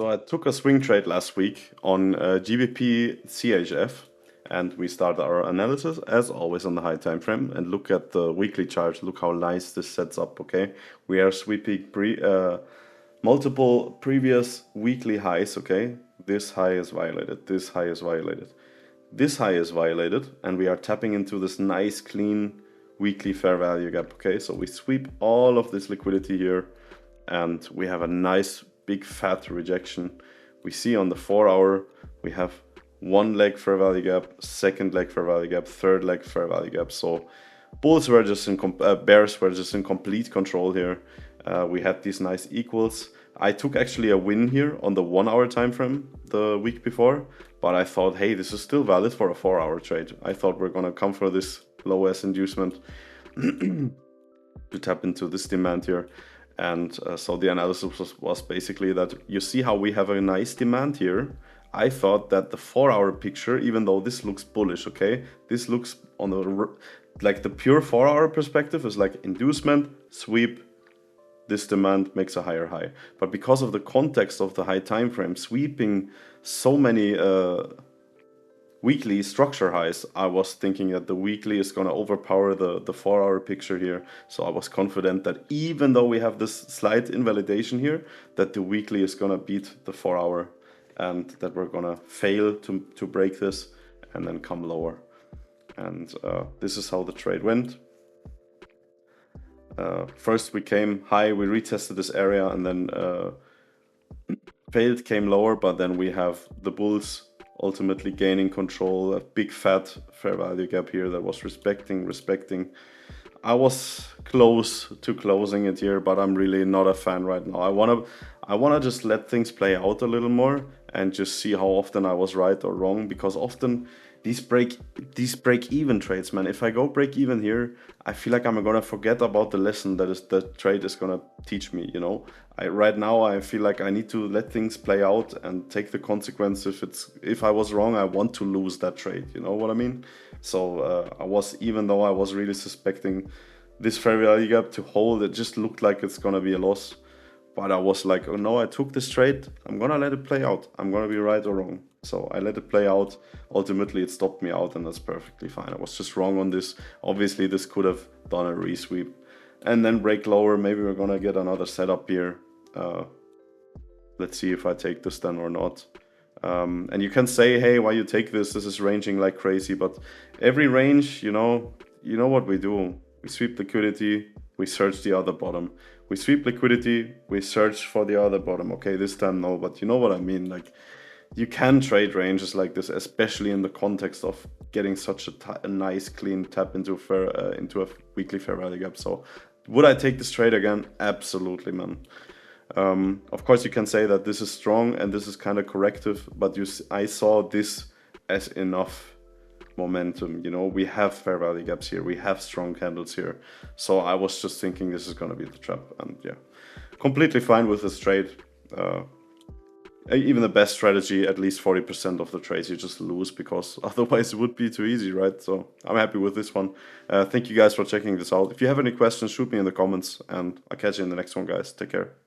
So I took a swing trade last week on GBPCHF, and we start our analysis as always on the high time frame and look at the weekly chart. Look how nice this sets up. Okay, we are sweeping multiple previous weekly highs. Okay, this high is violated, this high is violated, this high is violated, and we are tapping into this nice clean weekly fair value gap. Okay, so we sweep all of this liquidity here, and we have a nice big fat rejection. We see on the 4 hour we have one leg fair value gap, second leg fair value gap, third leg fair value gap. So bulls were just in bears were just in complete control here. We had these nice equals. I took actually a win here on the 1 hour time frame the week before, but I thought, hey, this is still valid for a 4 hour trade. I thought we're gonna come for this low S inducement to tap into this demand here. And so the analysis was basically that you see how we have a nice demand here. I thought that the 4 hour picture, even though this looks bullish, okay, this looks on the like the pure 4 hour perspective is like inducement, sweep, this demand makes a higher high. But because of the context of the high time frame, sweeping so many weekly structure highs, I was thinking that the weekly is going to overpower the 4 hour picture here. So I was confident that even though we have this slight invalidation here, that the weekly is going to beat the 4 hour and that we're going to fail to break this and then come lower. And this is how the trade went. First we came high, we retested this area and then failed, came lower, but then we have the bulls ultimately gaining control, a big fat fair value gap here that was respecting. I was close to closing it here, but I'm really not a fan right now. I wanna just let things play out a little more and just see how often I was right or wrong, because often these break even trades, man. If I go break even here, I feel like I'm gonna forget about the lesson that is the trade is gonna teach me, you know. Right now I feel like I need to let things play out and take the consequence. If I was wrong, I want to lose that trade, you know what I mean? So even though I was really suspecting this fair value gap to hold, it just looked like it's gonna be a loss. But I was like, oh no, I took this trade, I'm gonna let it play out. I'm gonna be right or wrong. So I let it play out. Ultimately, it stopped me out, and that's perfectly fine. I was just wrong on this. Obviously, this could have done a resweep and then break lower. Maybe we're gonna get another setup here. Let's see if I take this then or not. And you can say, hey, why you take this? This is ranging like crazy. But every range, you know what we do. We sweep liquidity, we search the other bottom. We sweep liquidity, we search for the other bottom. Okay, this time no, but you know what I mean. Like, you can trade ranges like this, especially in the context of getting such a nice clean tap into a weekly fair value gap. So would I take this trade again? Absolutely, man. Of course, you can say that this is strong and this is kind of corrective, but I saw this as enough momentum. You know, we have fair value gaps here, we have strong candles here. So I was just thinking this is going to be the trap, and yeah, completely fine with this trade. Even the best strategy, at least 40% of the trades you just lose, because otherwise it would be too easy, right? So I'm happy with this one. Thank you guys for checking this out. If you have any questions, shoot me in the comments, and I'll catch you in the next one, guys. Take care.